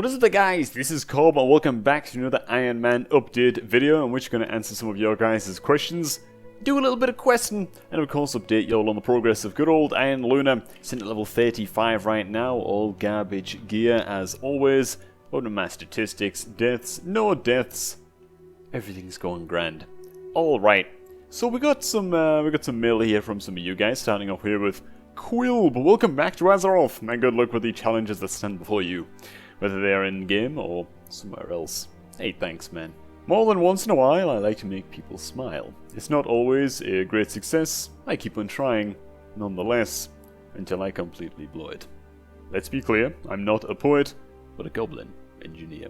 What is it, guys? This is Cobb and welcome back to another Iron Man update video in which we're going to answer some of your guys' questions, do a little bit of questing, and of course update y'all on the progress of good old Iron Luna. Sitting at level 35 right now, all garbage gear as always. What are my statistics? Deaths, no deaths. Everything's going grand. Alright, so we got some mail here from some of you guys, starting off here with Quilb. Welcome back to Azeroth, and good luck with the challenges that stand before you, whether they are in-game or somewhere else. Hey, thanks, man. More than once in a while, I like to make people smile. It's not always a great success. I keep on trying, nonetheless, until I completely blow it. Let's be clear, I'm not a poet, but a goblin engineer.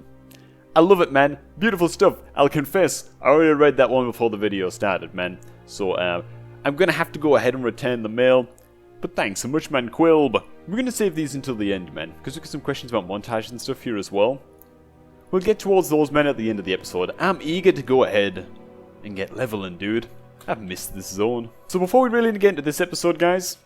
I love it, man. Beautiful stuff. I'll confess, I already read that one before the video started, man. So, I'm gonna have to go ahead and return the mail. But thanks so much, man, Quilb. We're going to save these until the end, man, because we've got some questions about montages and stuff here as well. We'll get towards those, men, at the end of the episode. I'm eager to go ahead and get leveling, dude. I've missed this zone. So before we really get into this episode, guys,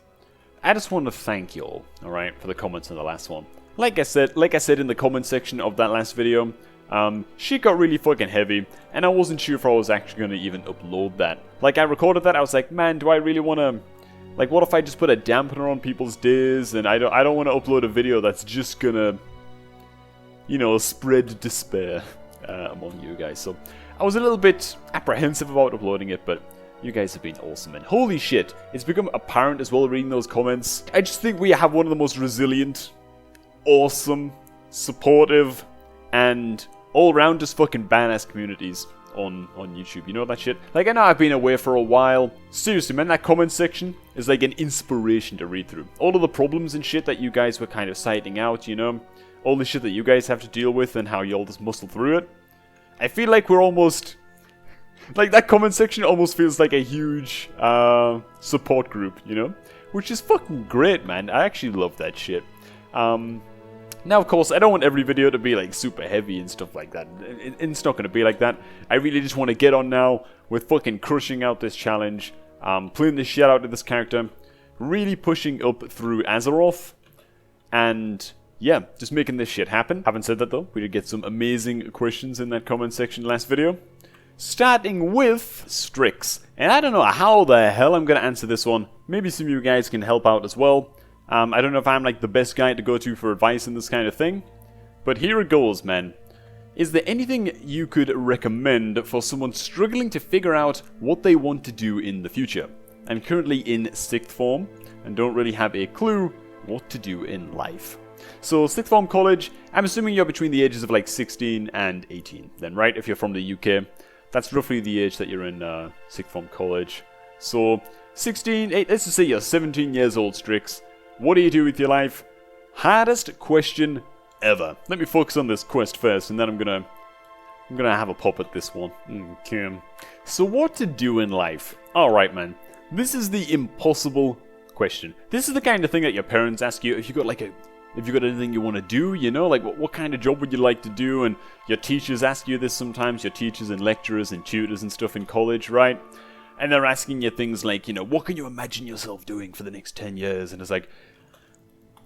I just want to thank you all, alright, for the comments on the last one. Like I said in the comment section of that last video, shit got really fucking heavy, and I wasn't sure if I was actually going to even upload that. Like, I recorded that, I was like, man, do I really want to... Like, what if I just put a dampener on people's days, and I don't want to upload a video that's just gonna, you know, spread despair among you guys. So, I was a little bit apprehensive about uploading it, but you guys have been awesome, and holy shit, it's become apparent as well reading those comments. I just think we have one of the most resilient, awesome, supportive, and all-round just fucking badass communities on YouTube, you know that shit? Like, I know I've been away for a while. Seriously, man, that comment section is like an inspiration to read through. All of the problems and shit that you guys were kind of citing out, you know? All the shit that you guys have to deal with and how y'all just muscle through it. I feel like we're almost... Like, that comment section almost feels like a huge support group, you know? Which is fucking great, man. I actually love that shit. Now, of course, I don't want every video to be, like, super heavy and stuff like that. It's not going to be like that. I really just want to get on now with fucking crushing out this challenge, playing the shit out of this character, really pushing up through Azeroth, and, yeah, just making this shit happen. Having said that, though, we did get some amazing questions in that comment section last video. Starting with Strix. And I don't know how the hell I'm going to answer this one. Maybe some of you guys can help out as well. I don't know if I'm like the best guy to go to for advice in this kind of thing, but here it goes, man. Is there anything you could recommend for someone struggling to figure out what they want to do in the future? I'm currently in 6th form and don't really have a clue what to do in life. So 6th form college, I'm assuming you're between the ages of like 16 and 18 then, right? If you're from the UK, that's roughly the age that you're in 6th form college. So 16, let's just say you're 17 years old, Strix. What do you do with your life? Hardest question ever. Let me focus on this quest first, and then I'm gonna have a pop at this one. Okay. So what to do in life? Alright, man. This is the impossible question. This is the kind of thing that your parents ask you if you got anything you want to do, you know? Like, what kind of job would you like to do? And your teachers ask you this sometimes, your teachers and lecturers and tutors and stuff in college, right? And they're asking you things like, you know, what can you imagine yourself doing for the next 10 years? And it's like,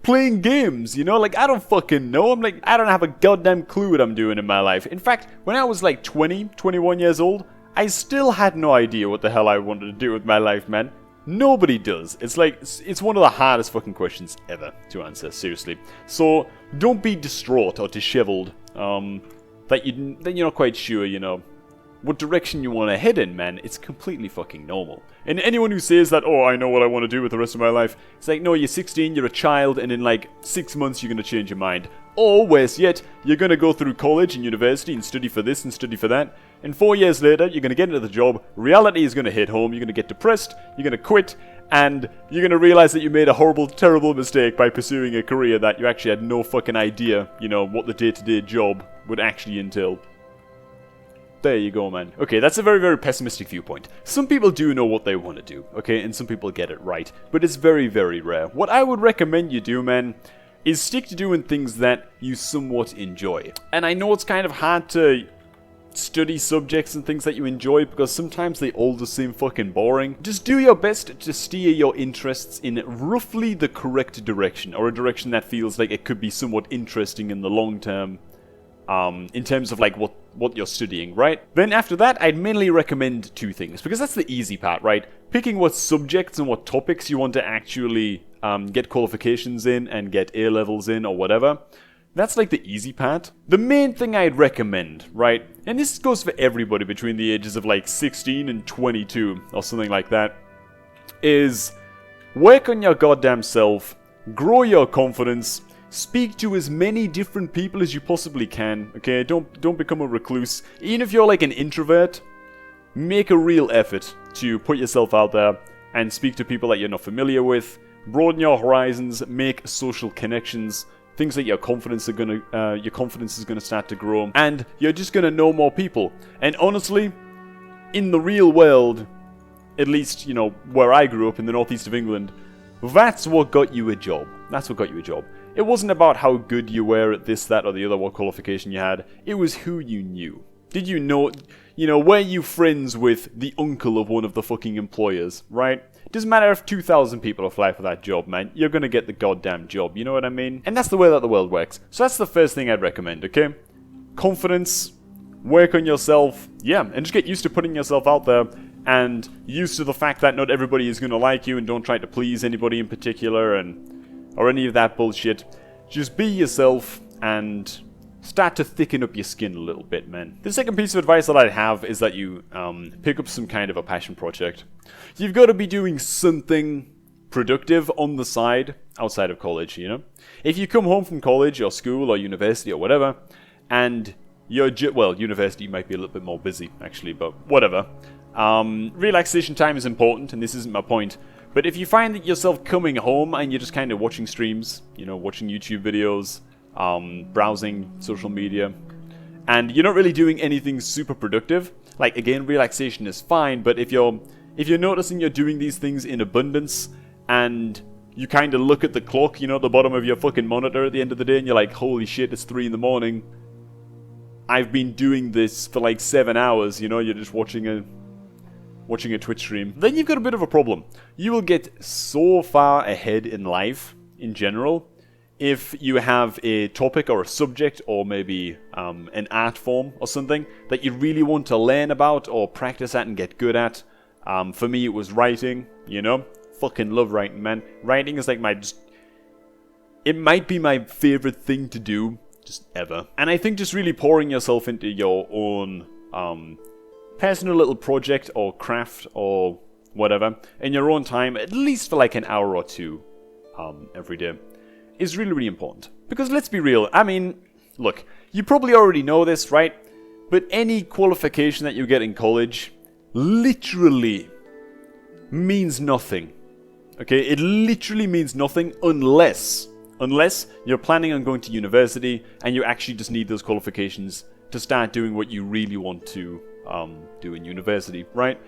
playing games, you know? Like, I don't fucking know. I'm like, I don't have a goddamn clue what I'm doing in my life. In fact, when I was like 20, 21 years old, I still had no idea what the hell I wanted to do with my life, man. Nobody does. It's like, it's one of the hardest fucking questions ever to answer, seriously. So, don't be distraught or disheveled, that you're not quite sure, you know, what direction you want to head in, man. It's completely fucking normal. And anyone who says that, oh, I know what I want to do with the rest of my life, it's like, no, you're 16, you're a child, and in like 6 months you're going to change your mind. Or, worse yet, you're going to go through college and university and study for this and study for that, and 4 years later, you're going to get into the job, reality is going to hit home, you're going to get depressed, you're going to quit, and you're going to realize that you made a horrible, terrible mistake by pursuing a career that you actually had no fucking idea, you know, what the day-to-day job would actually entail. There you go, man. Okay, that's a very, very pessimistic viewpoint. Some people do know what they want to do, okay, and some people get it right, but it's very, very rare. What I would recommend you do, man, is stick to doing things that you somewhat enjoy. And I know it's kind of hard to study subjects and things that you enjoy because sometimes they all just seem fucking boring. Just do your best to steer your interests in roughly the correct direction, or a direction that feels like it could be somewhat interesting in the long term. in terms of like what you're studying, right? Then after that, I'd mainly recommend two things, because that's the easy part, right? Picking what subjects and what topics you want to actually get qualifications in and get A levels in or whatever. That's like the easy part. The main thing I'd recommend, right? And this goes for everybody between the ages of like 16 and 22 or something like that, is work on your goddamn self, grow your confidence, speak to as many different people as you possibly can, okay? Don't become a recluse. Even if you're like an introvert, make a real effort to put yourself out there and speak to people that you're not familiar with. Broaden your horizons, make social connections, things that your confidence is gonna start to grow, and you're just gonna know more people. And honestly, in the real world, at least, you know, where I grew up in the northeast of England, that's what got you a job. That's what got you a job. It wasn't about how good you were at this, that, or the other, what qualification you had. It was who you knew. Did you know, were you friends with the uncle of one of the fucking employers, right? Doesn't matter if 2,000 people apply for that job, man. You're gonna get the goddamn job, you know what I mean? And that's the way that the world works. So that's the first thing I'd recommend, okay? Confidence, work on yourself, yeah, and just get used to putting yourself out there, and used to the fact that not everybody is gonna like you, and don't try to please anybody in particular, or any of that bullshit. Just be yourself, and start to thicken up your skin a little bit, man. The second piece of advice that I'd have is that you pick up some kind of a passion project. You've got to be doing something productive on the side outside of college, you know? If you come home from college or school or university or whatever, and you're university might be a little bit more busy, actually, but whatever. Relaxation time is important, and this isn't my point. But if you find that yourself coming home and you're just kind of watching streams, you know, watching YouTube videos, browsing social media, and you're not really doing anything super productive, like, again, relaxation is fine, but if you're noticing you're doing these things in abundance, and you kind of look at the clock, you know, at the bottom of your fucking monitor at the end of the day, and you're like, holy shit, it's 3 in the morning, I've been doing this for like 7 hours, you know, you're just watching a Twitch stream, then you've got a bit of a problem. You will get so far ahead in life, in general, if you have a topic or a subject or maybe an art form or something that you really want to learn about or practice at and get good at. For me, it was writing, you know? Fucking love writing, man. Writing is like it might be my favorite thing to do, just ever. And I think just really pouring yourself into your own personal little project or craft or whatever in your own time, at least for like an hour or two every day, is really, really important. Because let's be real, I mean, look, you probably already know this, right? But any qualification that you get in college literally means nothing. Okay, it literally means nothing unless you're planning on going to university and you actually just need those qualifications to start doing what you really want to do in university, right?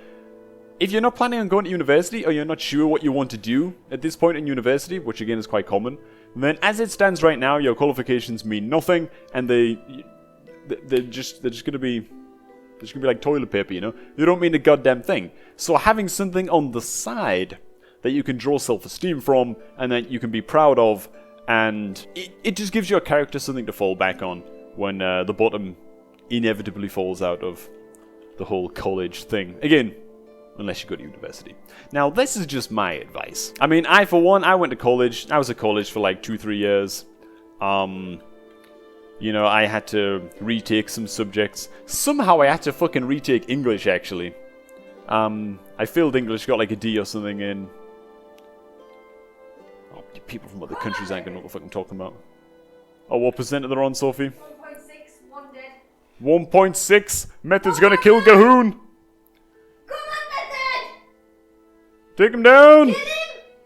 If you're not planning on going to university, or you're not sure what you want to do at this point in university, which again is quite common, then as it stands right now, your qualifications mean nothing, and they're just gonna be like toilet paper, you know? They don't mean a goddamn thing. So having something on the side that you can draw self-esteem from, and that you can be proud of, and it just gives your character something to fall back on when the bottom inevitably falls out of the whole college thing. Again, unless you go to university. Now, this is just my advice. I mean, I went to college. I was at college for like 2-3 years. You know, I had to retake some subjects. Somehow I had to fucking retake English, actually. I failed English, got like a D or something in... Oh, people from other countries ain't gonna know what the fuck I'm talking about. Oh, what percent are they on, Sophie? 1.6, 1 dead. 1.6? Method's gonna kill Gahoon! Come on, Method! Take him down! Get him!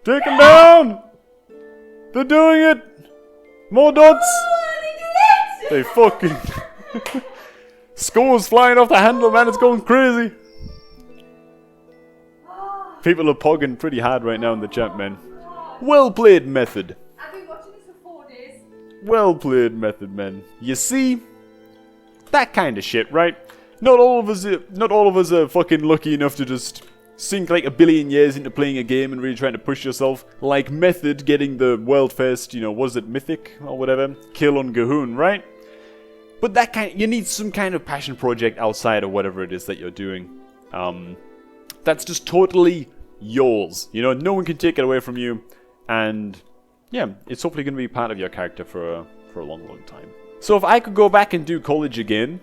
Take him down! They're doing it! More dots! Oh, they did it! They fucking... Scores flying off the handle, man, it's going crazy! People are pogging pretty hard right now in the chat, man. Well played, Method. I've been watching this for 4 days. Well played, Method, man. You see? That kind of shit, right? Not all of us are fucking lucky enough to just sink like 1 billion years into playing a game and really trying to push yourself. Like Method getting the world first, you know, was it Mythic or whatever? Kill on Gahoon, right? But that you need some kind of passion project outside of whatever it is that you're doing. That's just totally yours. You know, no one can take it away from you. And yeah, it's hopefully going to be part of your character for a long, long time. So if I could go back and do college again,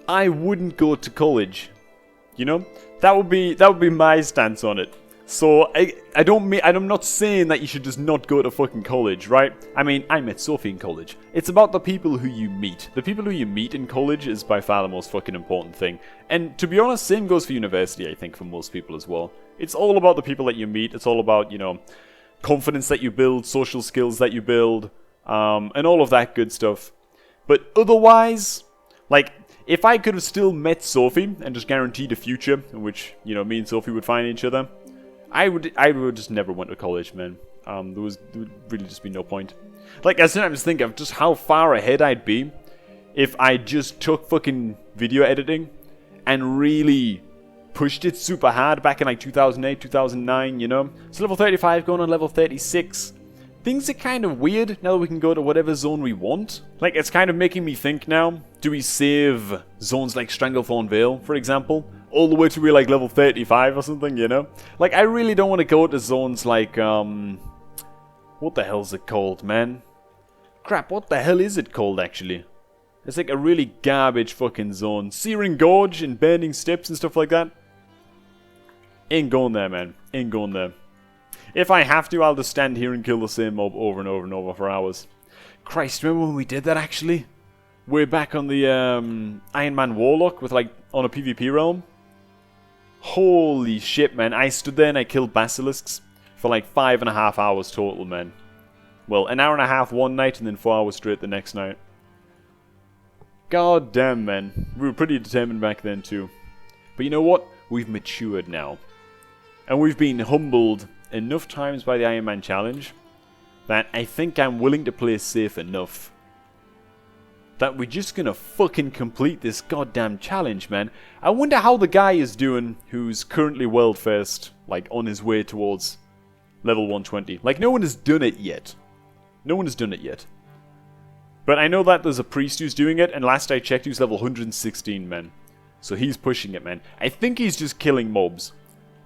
I wouldn't go to college. You know, that would be my stance on it. So I'm not saying that you should just not go to fucking college, right? I mean, I met Sophie in college. It's about the people who you meet. The people who you meet in college is by far the most fucking important thing. And to be honest, same goes for university, I think, for most people as well. It's all about the people that you meet. It's all about, you know, confidence that you build, social skills that you build, and all of that good stuff. But otherwise, like, if I could have still met Sophie and just guaranteed a future in which, you know, me and Sophie would find each other, I would just never went to college, man. There would really just be no point. Like, I sometimes think of just how far ahead I'd be if I just took fucking video editing and really pushed it super hard back in like 2008, 2009, you know? So level 35 going on level 36. Things are kind of weird now that we can go to whatever zone we want. Like, it's kind of making me think now, do we save zones like Stranglethorn Vale, for example? All the way to be like level 35 or something, you know? Like, I really don't want to go to zones like, what the hell's it called, man? Crap, what the hell is it called, actually? It's like a really garbage fucking zone. Searing Gorge and Bending Steps and stuff like that. Ain't going there, man. Ain't going there. If I have to, I'll just stand here and kill the same mob over and over and over for hours. Christ, remember when we did that, actually? Way back on the Iron Man Warlock with, like, on a PvP realm? Holy shit, man. I stood there and I killed basilisks for like 5.5 hours total, man. Well, an hour and a half one night and then 4 hours straight the next night. God damn, man. We were pretty determined back then too. But you know what? We've matured now. And we've been humbled enough times by the Iron Man challenge that I think I'm willing to play safe enough that we're just gonna fucking complete this goddamn challenge, man. I wonder how the guy is doing who's currently world first, like on his way towards level 120. Like, no one has done it yet. No one has done it yet. But I know that there's a priest who's doing it, and last I checked, he was level 116, man. So he's pushing it, man. I think he's just killing mobs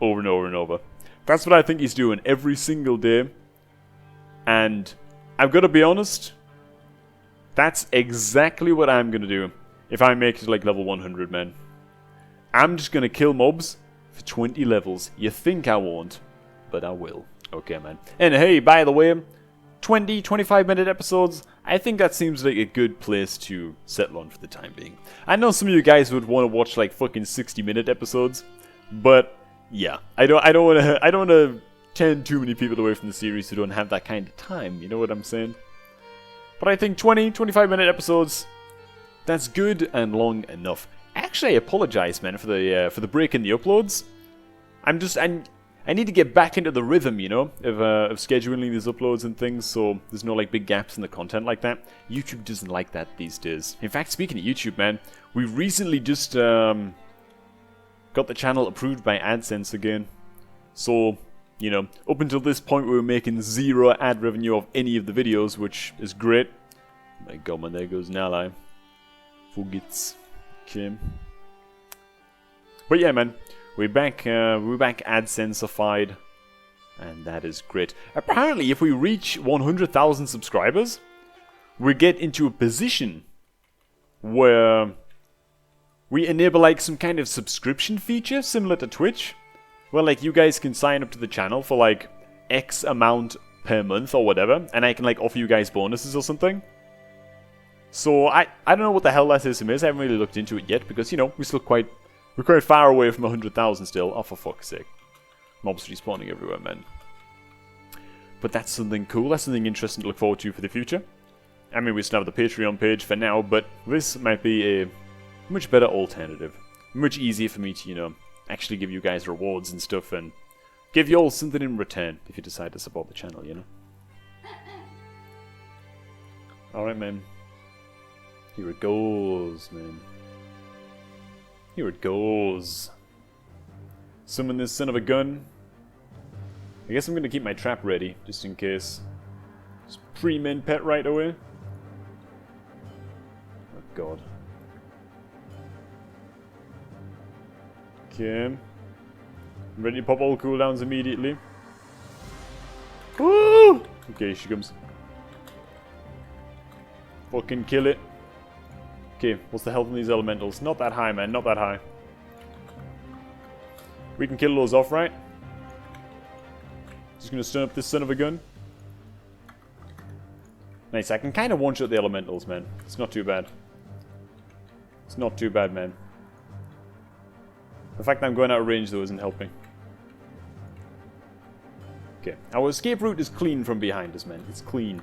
over and over and over. That's what I think he's doing every single day. And I've got to be honest, that's exactly what I'm going to do if I make it to like level 100, man. I'm just going to kill mobs for 20 levels. You think I won't, but I will. Okay, man. And hey, by the way, 20, 25-minute episodes, I think that seems like a good place to settle on for the time being. I know some of you guys would want to watch like fucking 60-minute episodes, but yeah, I don't want to turn too many people away from the series who don't have that kind of time, you know what I'm saying? But I think 20, 25-minute episodes, that's good and long enough. Actually, I apologize, man, for the break in the uploads. I need to get back into the rhythm, you know, of scheduling these uploads and things, so there's no like big gaps in the content like that. YouTube doesn't like that these days. In fact, speaking of YouTube, man, we recently just got the channel approved by AdSense again. So, you know, up until this point we were making 0 ad revenue of any of the videos, which is great. My god, man, there goes an ally. Forgets. Okay. But yeah, man, we're back AdSense-ified, and that is great. Apparently, if we reach 100,000 subscribers, we get into a position where we enable like some kind of subscription feature similar to Twitch, where like you guys can sign up to the channel for like X amount per month or whatever, and I can like offer you guys bonuses or something. So I don't know what the hell that system is. I haven't really looked into it yet because, you know, we're quite far away from 100,000 still. Oh, for fuck's sake. Mobs respawning everywhere, man. But that's something cool. That's something interesting to look forward to for the future. I mean, we still have the Patreon page for now, but this might be a much better alternative. Much easier for me to, you know, actually give you guys rewards and stuff and give you all something in return if you decide to support the channel, you know. Alright, man. Here it goes, man. Here it goes. Summon this son of a gun. I guess I'm going to keep my trap ready, just in case. Just pre-min pet right away. god. Okay. I'm ready to pop all cooldowns immediately. Woo! Okay, she comes. Fucking kill it. Okay, what's the health on these elementals? Not that high, man. Not that high. We can kill those off, right? Just gonna stun up this son of a gun. Nice, I can kind of one-shot the elementals, man. It's not too bad. It's not too bad, man. The fact that I'm going out of range, though, isn't helping. Okay, our escape route is clean from behind us, man. It's clean.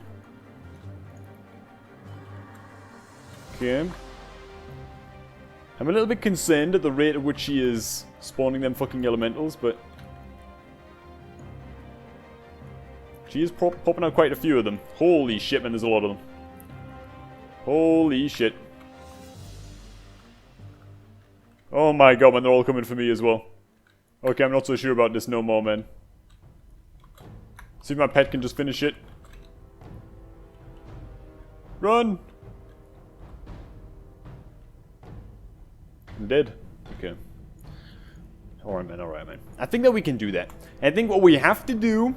Okay. I'm a little bit concerned at the rate at which she is spawning them fucking elementals, but... she is popping out quite a few of them. Holy shit, man, there's a lot of them. Holy shit. Oh my god, man, they're all coming for me as well. Okay, I'm not so sure about this no more, man. See if my pet can just finish it. Run! I'm dead. Okay. Alright, man. I think that we can do that. I think what we have to do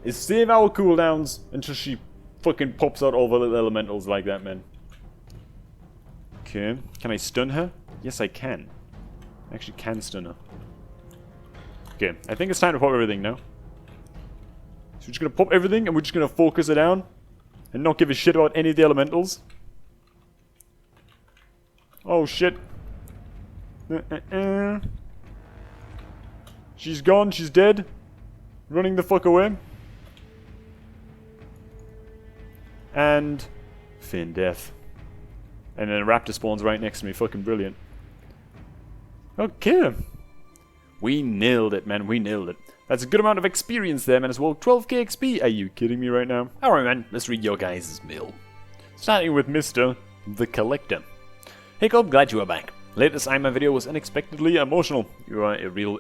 is save our cooldowns until she fucking pops out all the little elementals like that, man. Okay. Can I stun her? Yes, I can. I actually can stun her. Okay. I think it's time to pop everything now. So we're just gonna pop everything and we're just gonna focus it down and not give a shit about any of the elementals. Oh, shit. She's gone. She's dead. Running the fuck away. And feign death. And then a raptor spawns right next to me. Fucking brilliant. Okay. We nailed it, man. We nailed it. That's a good amount of experience there, man, as well. 12k XP. Are you kidding me right now? Alright, man. Let's read your guys' mail. Starting with Mr. The Collector. Hey, Cobb. Glad you are back. Latest Ironman video was unexpectedly emotional. You are a real...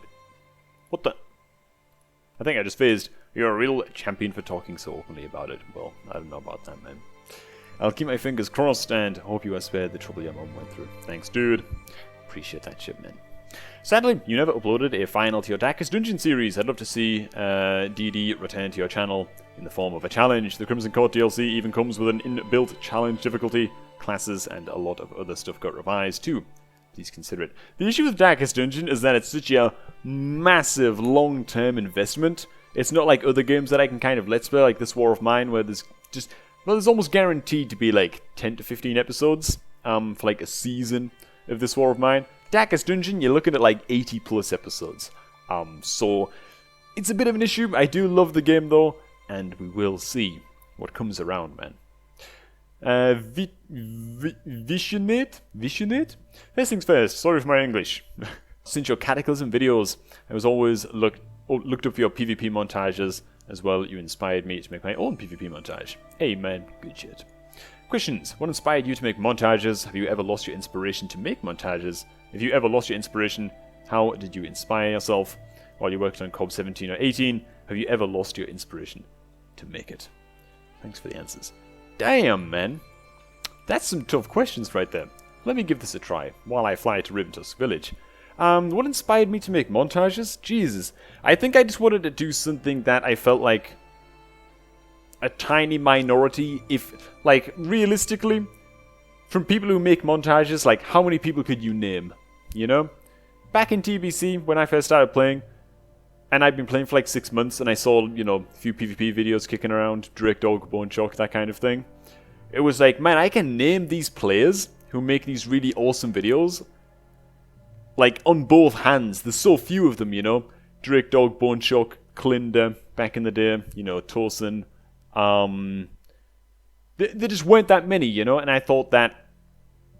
What the... I think I just phased. You're a real champion for talking so openly about it. Well, I don't know about that, man. I'll keep my fingers crossed and hope you are spared the trouble your mom went through. Thanks, dude. Appreciate that shit, man. Sadly, you never uploaded a final to your Darkest Dungeon series. I'd love to see DD return to your channel in the form of a challenge. The Crimson Court DLC even comes with an inbuilt challenge difficulty. Classes and a lot of other stuff got revised too. Please consider it. The issue with Darkest Dungeon is that it's such a massive long-term investment. It's not like other games that I can kind of let's play, like this War of Mine, where there's just... well, there's almost guaranteed to be like 10 to 15 episodes for like a season of this War of Mine. Darkest Dungeon, you're looking at like 80 plus episodes. So it's a bit of an issue. I do love the game though, and we will see what comes around, man. Visionate? First things first, sorry for my English. Since your Cataclysm videos, I was always looked up for your PvP montages as well. You inspired me to make my own PvP montage. Hey man, good shit. Questions. What inspired you to make montages? Have you ever lost your inspiration to make montages? If you ever lost your inspiration, how did you inspire yourself? While you worked on COB 17 or 18, have you ever lost your inspiration to make it? Thanks for the answers. Damn, man. That's some tough questions right there. Let me give this a try while I fly to Riventusk Village. What inspired me to make montages? Jesus. I think I just wanted to do something that I felt like a tiny minority, if, like, realistically, from people who make montages, like, how many people could you name? You know? Back in TBC, when I first started playing, and I'd been playing for like 6 months, and I saw, you know, a few PvP videos kicking around, Drake Dog, Bone Shock, that kind of thing. It was like, man, I can name these players who make these really awesome videos, like, on both hands. There's so few of them, you know? Drake Dog, Bone Shock, Klinder, back in the day, you know, Torsen. There just weren't that many, you know? And I thought that,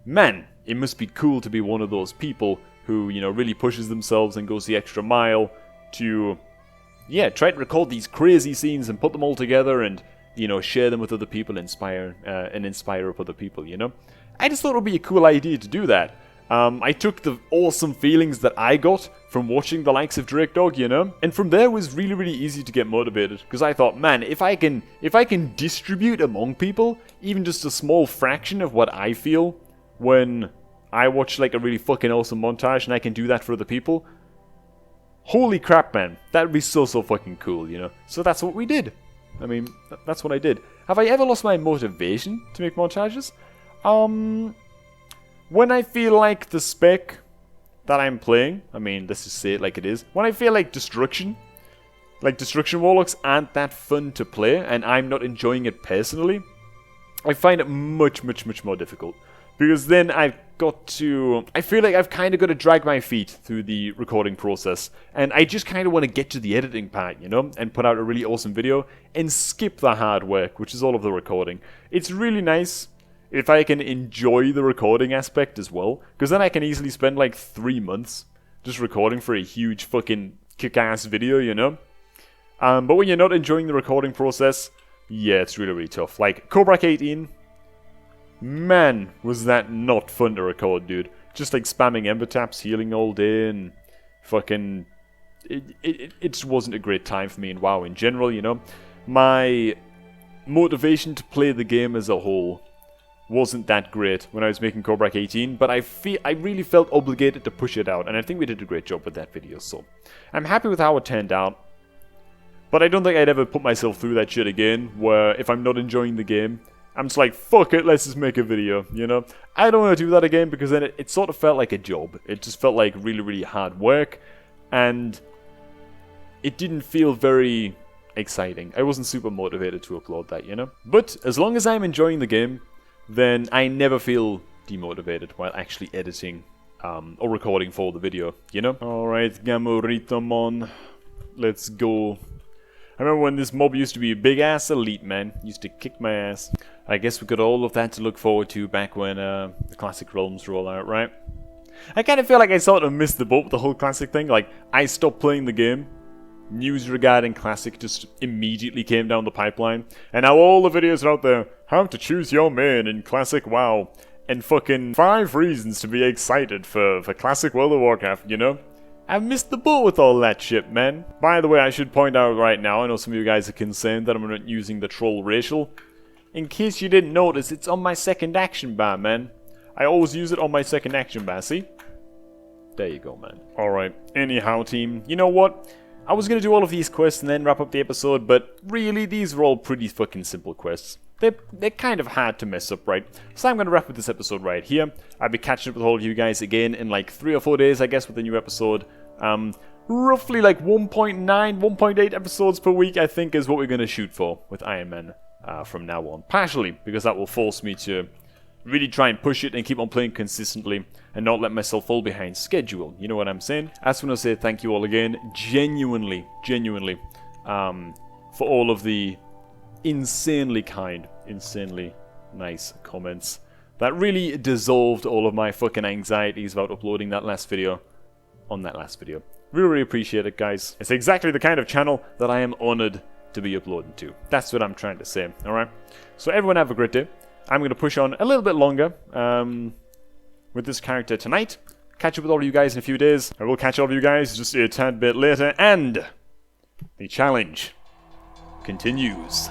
man, it must be cool to be one of those people who, you know, really pushes themselves and goes the extra mile to, yeah, try to record these crazy scenes and put them all together and, you know, share them with other people, inspire up other people, you know? I just thought it would be a cool idea to do that. I took the awesome feelings that I got from watching the likes of Drake Dog, you know? And from there it was really, really easy to get motivated. Because I thought, man, if I can distribute among people, even just a small fraction of what I feel when I watch like a really fucking awesome montage and I can do that for other people. Holy crap, man. That would be so fucking cool, you know? So that's what we did. I mean, that's what I did. Have I ever lost my motivation to make montages? When I feel like the spec that I'm playing, I mean, let's just say it like it is. When I feel like Destruction Warlocks aren't that fun to play, and I'm not enjoying it personally, I find it much more difficult. Because then I feel like I've kind of got to drag my feet through the recording process. And I just kind of want to get to the editing part, you know? And put out a really awesome video and skip the hard work, which is all of the recording. It's really nice if I can enjoy the recording aspect as well. Because then I can easily spend like 3 months just recording for a huge fucking kick-ass video, you know? But when you're not enjoying the recording process, yeah, it's really tough. Like, Cobrak 18... man, was that not fun to record, dude. Just like spamming Ember Taps, healing all day, and fucking... It just wasn't a great time for me in WoW in general, you know? My motivation to play the game as a whole wasn't that great when I was making Cobrak 18, but I really felt obligated to push it out, and I think we did a great job with that video, so... I'm happy with how it turned out, but I don't think I'd ever put myself through that shit again, where if I'm not enjoying the game, I'm just like, fuck it, let's just make a video, you know? I don't want to do that again because then it sort of felt like a job. It just felt like really hard work, and it didn't feel very exciting. I wasn't super motivated to upload that, you know? But as long as I'm enjoying the game, then I never feel demotivated while actually editing or recording for the video, you know? Alright, Gamoritomon, let's go. I remember when this mob used to be a big-ass elite, man. Used to kick my ass. I guess we got all of that to look forward to back when the Classic Realms roll out, right? I kind of feel like I sort of missed the boat with the whole Classic thing. Like, I stopped playing the game. News regarding Classic just immediately came down the pipeline. And now all the videos are out there. How to choose your main in Classic WoW. And fucking 5 reasons to be excited for Classic World of Warcraft, you know? I missed the boat with all that shit, man. By the way, I should point out right now, I know some of you guys are concerned that I'm not using the troll racial. In case you didn't notice, it's on my second action bar, man. I always use it on my second action bar, see? There you go, man. Alright, anyhow, team, you know what? I was gonna do all of these quests and then wrap up the episode, but really, these were all pretty fucking simple quests. They're kind of hard to mess up, right? So I'm going to wrap up this episode right here. I'll be catching up with all of you guys again in like 3 or 4 days, I guess, with a new episode. Roughly like 1.9, 1.8 episodes per week, I think, is what we're going to shoot for with Ironman from now on. Partially, because that will force me to really try and push it and keep on playing consistently and not let myself fall behind schedule. You know what I'm saying? I just want to say thank you all again, genuinely, for all of the insanely kind, insanely nice comments that really dissolved all of my fucking anxieties about uploading that last video on that last video. Really appreciate it, guys. It's exactly the kind of channel that I am honored to be uploading to. That's what I'm trying to say, alright? So everyone have a great day. I'm going to push on a little bit longer with this character tonight. Catch up with all of you guys in a few days. I will catch all of you guys just a tad bit later, and the challenge continues.